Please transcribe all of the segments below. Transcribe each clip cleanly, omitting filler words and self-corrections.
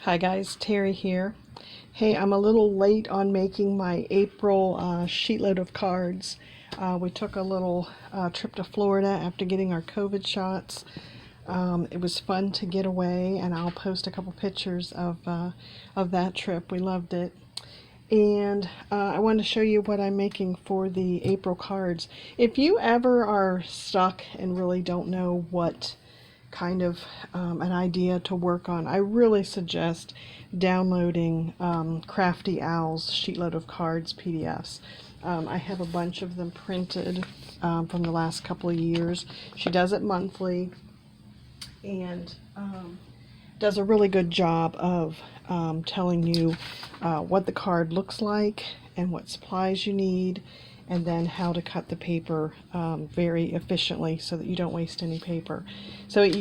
Hi guys, Terry here. Hey, I'm a little late on making my April sheetload of cards. We took a little trip to Florida after getting our COVID shots. It was fun to get away, and I'll post a couple pictures of that trip. We loved it. And I wanted to show you what I'm making for the April cards. If you ever are stuck and really don't know what kind of an idea to work on, I really suggest downloading Crafty Owl's Sheetload of Cards PDFs. I have a bunch of them printed from the last couple of years. She does it monthly and does a really good job of telling you what the card looks like and what supplies you need, and then how to cut the paper very efficiently so that you don't waste any paper. So it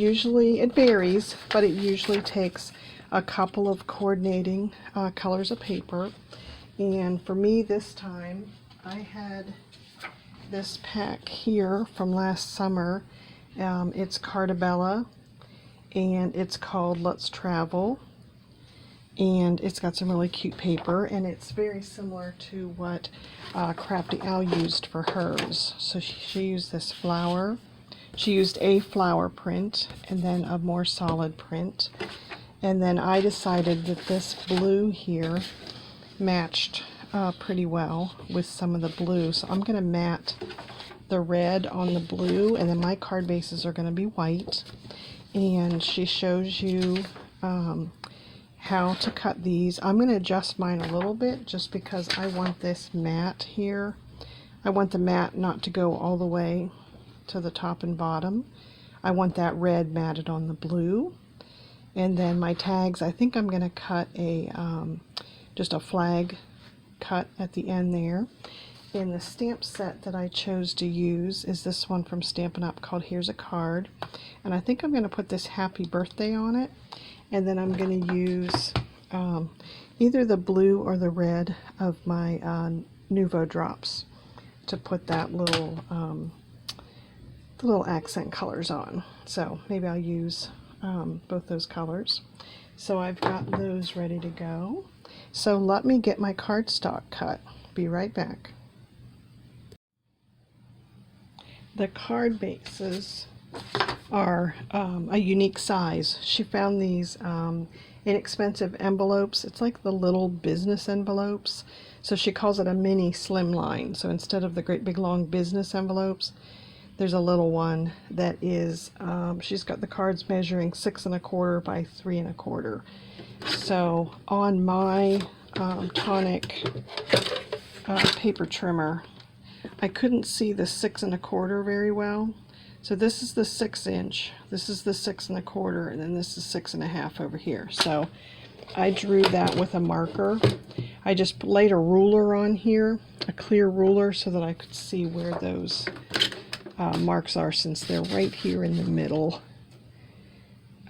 varies, but it usually takes a couple of coordinating colors of paper. And for me this time, I had this pack here from last summer. It's Cardabella, and it's called Let's Travel. And it's got some really cute paper, and it's very similar to what Crafty Owl used for hers. So she used this flower. She used a flower print and then a more solid print. And then I decided that this blue here matched pretty well with some of the blue. So I'm going to matte the red on the blue, and then my card bases are going to be white. And she shows you how to cut these. I'm going to adjust mine a little bit just because I want this matte here. I want the matte not to go all the way to the top and bottom. I want that red matted on the blue. And then my tags, I think I'm going to cut a just a flag cut at the end there. And the stamp set that I chose to use is this one from Stampin' Up! Called Here's a Card. And I think I'm going to put this happy birthday on it. And then I'm going to use either the blue or the red of my Nuvo Drops to put that little accent colors on. So maybe I'll use both those colors. So I've got those ready to go. So let me get my cardstock cut. Be right back. The card bases are a unique size. She found these inexpensive envelopes. It's like the little business envelopes. So she calls it a mini slimline. So instead of the great big long business envelopes, there's a little one that is, she's got the cards measuring 6 1/4 by 3 1/4. So on my tonic paper trimmer, I couldn't see the 6 1/4 very well. So this is the 6-inch, this is the 6 1/4, and then this is 6 1/2 over here. So I drew that with a marker. I just laid a ruler on here, a clear ruler, so that I could see where those marks are, since they're right here in the middle.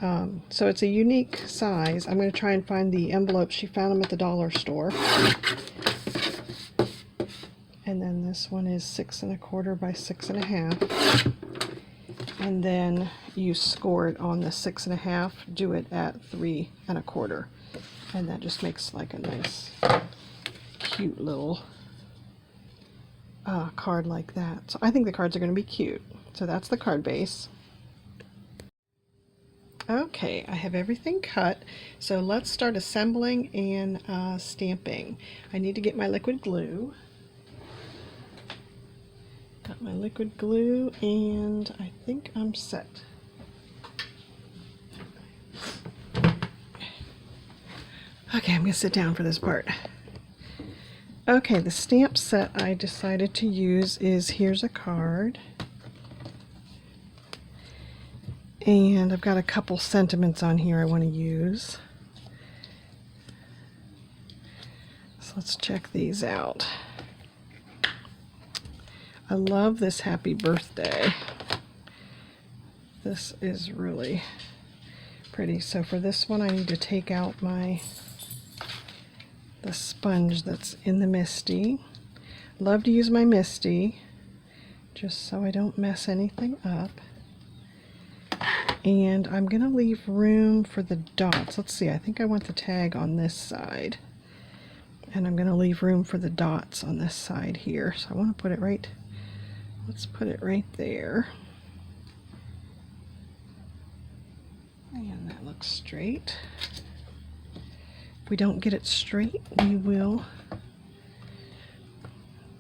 So it's a unique size. I'm going to try and find the envelopes. She found them at the dollar store. And then this one is 6 1/4 by 6 1/2. And then you score it on the 6 1/2, do it at 3 1/4. And that just makes like a nice, cute little card like that. So I think the cards are going to be cute. So that's the card base. Okay, I have everything cut. So let's start assembling and stamping. I need to get my liquid glue. Got my liquid glue, and I think I'm set. Okay, I'm going to sit down for this part. Okay, the stamp set I decided to use is Here's a Card. And I've got a couple sentiments on here I want to use. So let's check these out. I love this happy birthday. This is really pretty. So for this one, I need to take out the sponge that's in the Misty. Love to use my Misty just so I don't mess anything up. And I'm going to leave room for the dots. Let's see, I think I want the tag on this side. And I'm going to leave room for the dots on this side here. So I want to put it right, let's put it right there. And that looks straight. If we don't get it straight, we will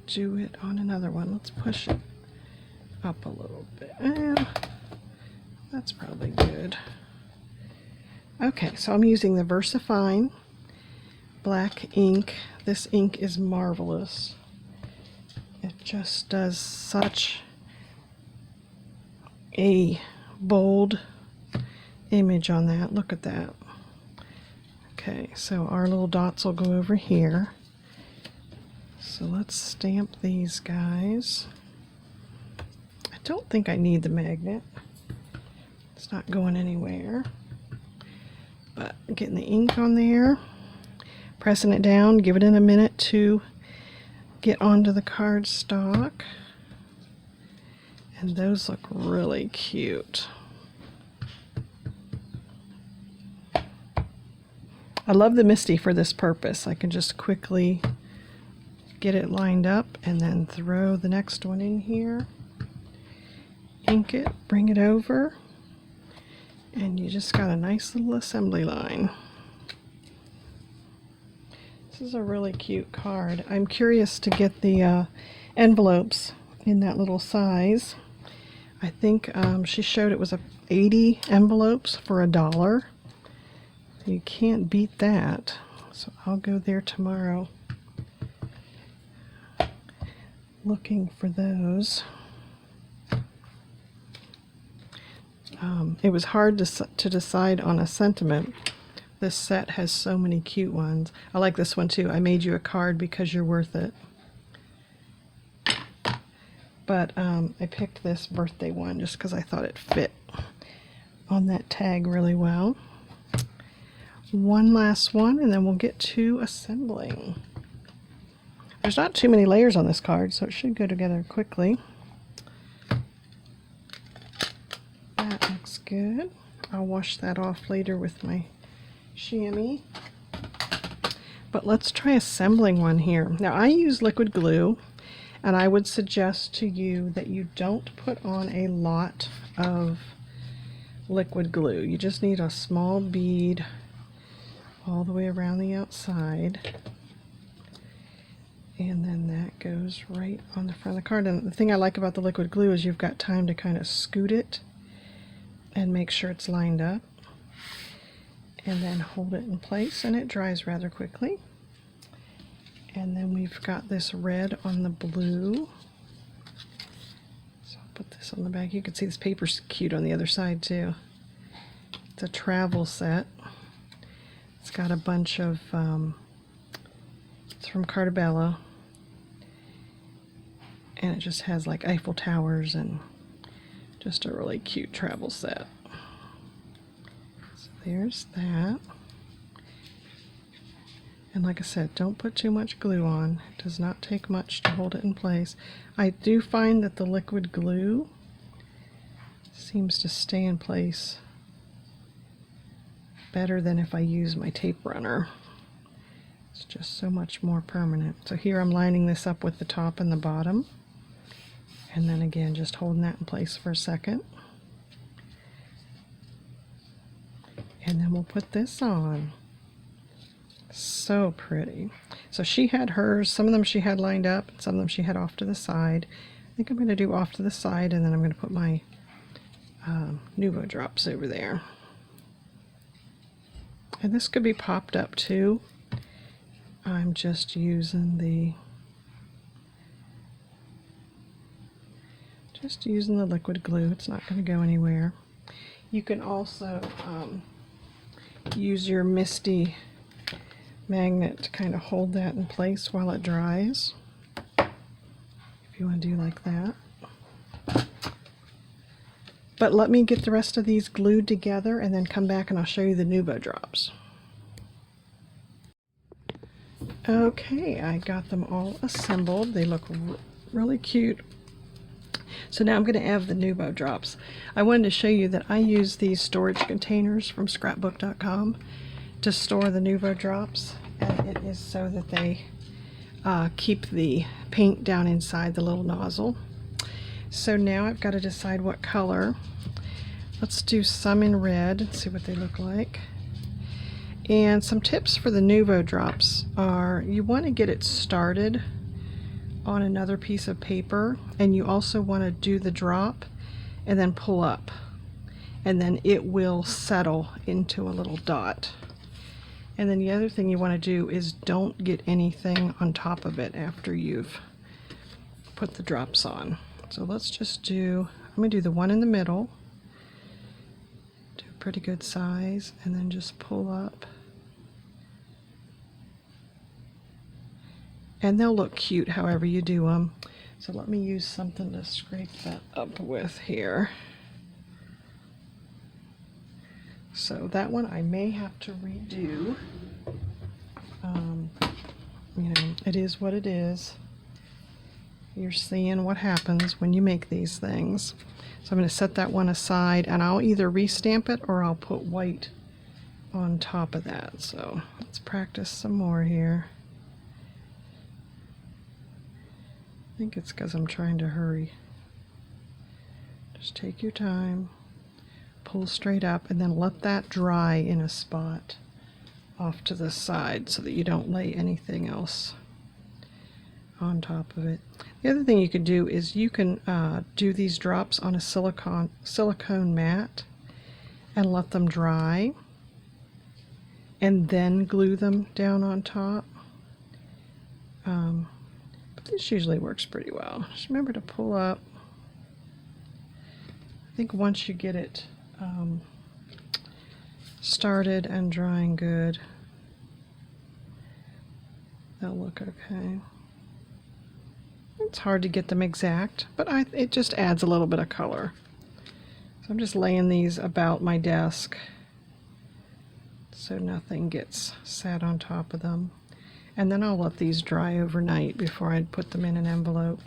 do it on another one. Let's push it up a little bit. That's probably good. Okay, so I'm using the VersaFine black ink. This ink is marvelous. It just does such a bold image on that. Look at that. Okay, so our little dots will go over here. So let's stamp these guys. I don't think I need the magnet. It's not going anywhere. But getting the ink on there, pressing it down, give it in a minute to get onto the cardstock. And those look really cute. I love the Misty for this purpose. I can just quickly get it lined up and then throw the next one in here, ink it, bring it over, and you just got a nice little assembly line. This is a really cute card. I'm curious to get the envelopes in that little size. I think she showed it was 80 envelopes for $1. You can't beat that. So I'll go there tomorrow looking for those. It was hard to decide on a sentiment. This set has so many cute ones. I like this one too. I made you a card because you're worth it. But I picked this birthday one just because I thought it fit on that tag really well. One last one and then we'll get to assembling. There's not too many layers on this card, so it should go together quickly. That looks good. I'll wash that off later with my chamois. But let's try assembling one here. Now I use liquid glue, and I would suggest to you that you don't put on a lot of liquid glue. You just need a small bead all the way around the outside. And then that goes right on the front of the card. And the thing I like about the liquid glue is you've got time to kind of scoot it and make sure it's lined up. And then hold it in place, and it dries rather quickly. And then we've got this red on the blue. So I'll put this on the back. You can see this paper's cute on the other side too. It's a travel set. It's got a bunch of, it's from Cartabella, and it just has like Eiffel Towers and just a really cute travel set. So there's that. And like I said, don't put too much glue on. It does not take much to hold it in place. I do find that the liquid glue seems to stay in place better than if I use my tape runner. It's just so much more permanent. So here I'm lining this up with the top and the bottom, and then again just holding that in place for a second, and then we'll put this on. So pretty. So she had hers, some of them she had lined up, some of them she had off to the side. I think I'm going to do off to the side, and then I'm going to put my Nuvo Drops over there. And this could be popped up too. I'm just using the liquid glue. It's not going to go anywhere. You can also use your Misty magnet to kind of hold that in place while it dries, if you want to do like that. But let me get the rest of these glued together and then come back and I'll show you the Nuvo Drops. Okay, I got them all assembled. They look really cute. So now I'm going to add the Nuvo Drops. I wanted to show you that I use these storage containers from scrapbook.com to store the Nuvo Drops, and it is so that they keep the paint down inside the little nozzle. So now I've got to decide what color. Let's do some in red and see what they look like. And some tips for the Nuvo Drops are you want to get it started on another piece of paper, and you also want to do the drop and then pull up, and then it will settle into a little dot. And then the other thing you want to do is don't get anything on top of it after you've put the drops on. So let's just do, I'm going to do the one in the middle, do a pretty good size, and then just pull up. And they'll look cute however you do them. So let me use something to scrape that up with here. So that one I may have to redo. You know, it is what it is. You're seeing what happens when you make these things. So I'm going to set that one aside, and I'll either restamp it or I'll put white on top of that. So let's practice some more here. I think it's because I'm trying to hurry. Just take your time, pull straight up, and then let that dry in a spot off to the side so that you don't lay anything else on top of it. The other thing you could do is you can do these drops on a silicone mat and let them dry and then glue them down on top. This usually works pretty well. Just remember to pull up. I think once you get it started and drying good, they'll look okay. It's hard to get them exact, but it just adds a little bit of color. So I'm just laying these about my desk so nothing gets sat on top of them. And then I'll let these dry overnight before I'd put them in an envelope.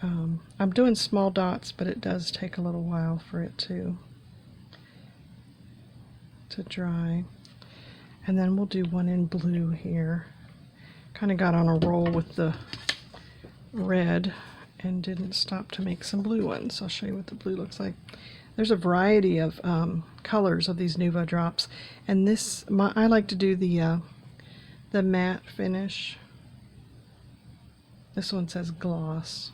I'm doing small dots, but it does take a little while for it to dry. And then we'll do one in blue here. Kind of got on a roll with the red and didn't stop to make some blue ones. I'll show you what the blue looks like. There's a variety of colors of these Nuvo Drops, and I like to do the matte finish. This one says gloss.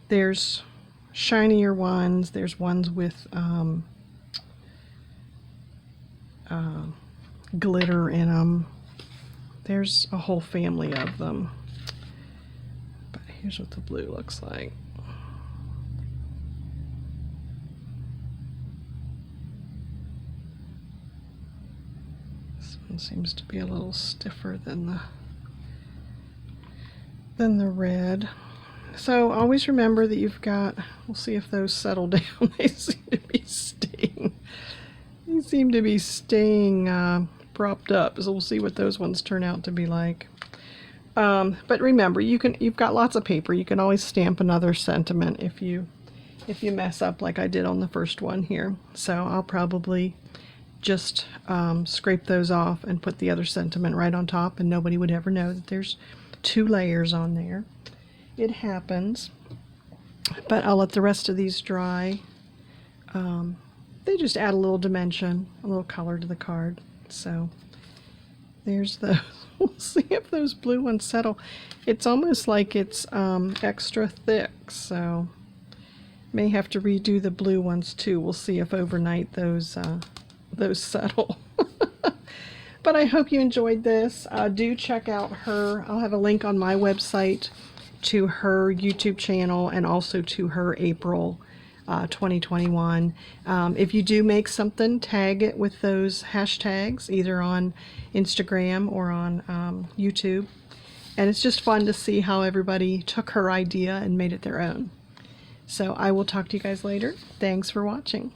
There's shinier ones. There's ones with glitter in them. There's a whole family of them. But here's what the blue looks like. Seems to be a little stiffer than the red. So always remember that you've got, we'll see if those settle down. They seem to be staying. They seem to be staying propped up. So we'll see what those ones turn out to be like. But remember, you've got lots of paper. You can always stamp another sentiment if you mess up like I did on the first one here. So I'll probably just scrape those off and put the other sentiment right on top, and nobody would ever know that there's 2 layers on there. It happens, but I'll let the rest of these dry. They just add a little dimension, a little color to the card. So there's those. We'll see if those blue ones settle. It's almost like it's extra thick, so may have to redo the blue ones too. We'll see if overnight those settle. But I hope you enjoyed this. Do check out her. I'll have a link on my website to her YouTube channel and also to her April 2021. If you do make something, tag it with those hashtags either on Instagram or on YouTube. And it's just fun to see how everybody took her idea and made it their own. So I will talk to you guys later. Thanks for watching.